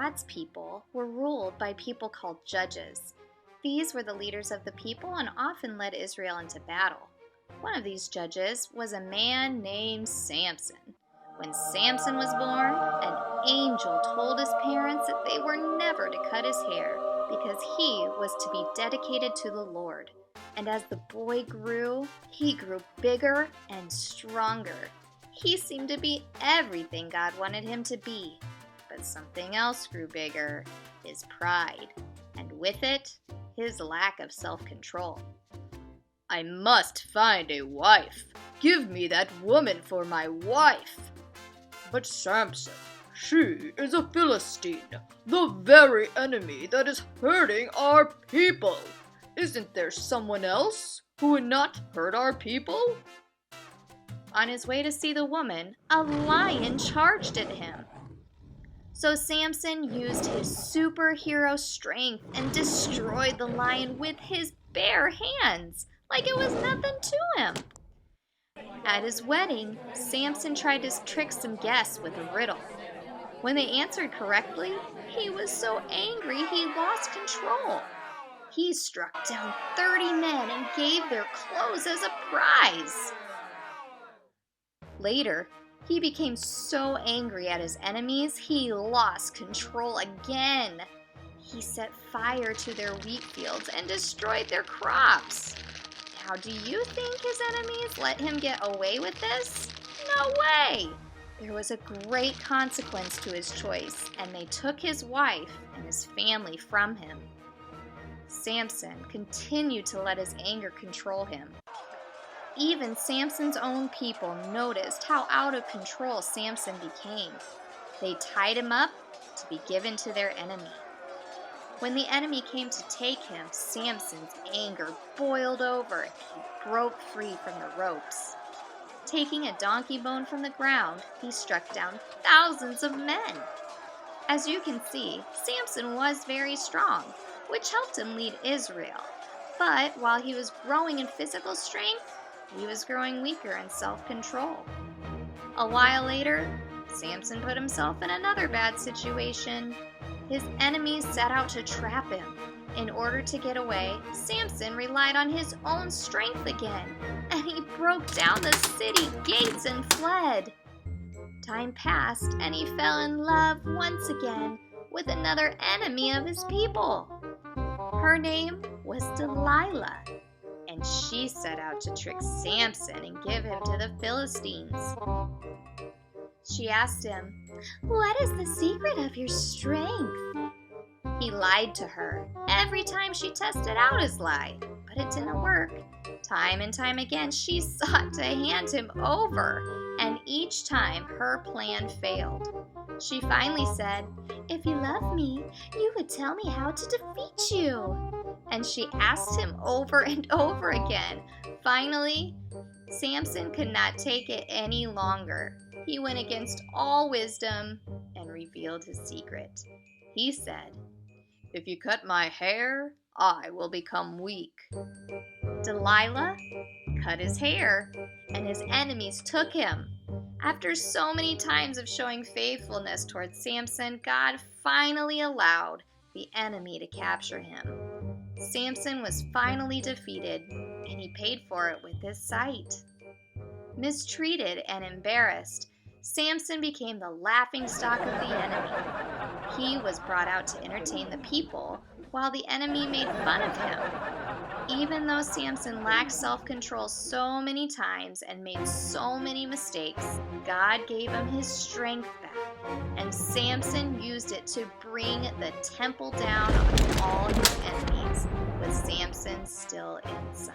God's people were ruled by people called judges. These were the leaders of the people and often led Israel into battle. One of these judges was a man named Sampson. When Sampson was born, an angel told his parents that they were never to cut his hair because he was to be dedicated to the Lord. And as the boy grew, he grew bigger and stronger. He seemed to be everything God wanted him to be. But something else grew bigger, his pride, and with it, his lack of self-control. I must find a wife. Give me that woman for my wife. But Samson, she is a Philistine, the very enemy that is hurting our people. Isn't there someone else who would not hurt our people? On his way to see the woman, a lion charged at him. So Samson used his superhero strength and destroyed the lion with his bare hands, like it was nothing to him. At his wedding, Samson tried to trick some guests with a riddle. When they answered correctly, he was so angry he lost control. He struck down 30 men and gave their clothes as a prize. Later, he became so angry at his enemies, he lost control again. He set fire to their wheat fields and destroyed their crops. Now, do you think his enemies let him get away with this? No way! There was a great consequence to his choice, and they took his wife and his family from him. Samson continued to let his anger control him. Even Samson's own people noticed how out of control Samson became. They tied him up to be given to their enemy. When the enemy came to take him, Samson's anger boiled over and he broke free from the ropes. Taking a donkey bone from the ground, he struck down thousands of men. As you can see, Samson was very strong, which helped him lead Israel. But while he was growing in physical strength, he was growing weaker in self-control. A while later, Samson put himself in another bad situation. His enemies set out to trap him. In order to get away, Samson relied on his own strength again, and he broke down the city gates and fled. Time passed, and he fell in love once again with another enemy of his people. Her name was Delilah, and she set out to trick Samson and give him to the Philistines. She asked him, "What is the secret of your strength?" He lied to her every time she tested out his lie, but it didn't work. Time and time again, she sought to hand him over, and each time her plan failed. She finally said, "If you love me, you would tell me how to defeat you." And she asked him over and over again. Finally, Samson could not take it any longer. He went against all wisdom and revealed his secret. He said, "If you cut my hair, I will become weak." Delilah cut his hair, and his enemies took him. After so many times of showing faithfulness towards Samson, God finally allowed the enemy to capture him. Samson was finally defeated, and he paid for it with his sight. Mistreated and embarrassed, Samson became the laughingstock of the enemy. He was brought out to entertain the people, while the enemy made fun of him. Even though Samson lacked self-control so many times and made so many mistakes, God gave him his strength back, and Samson used it to bring the temple down on all his enemies, with Samson still inside.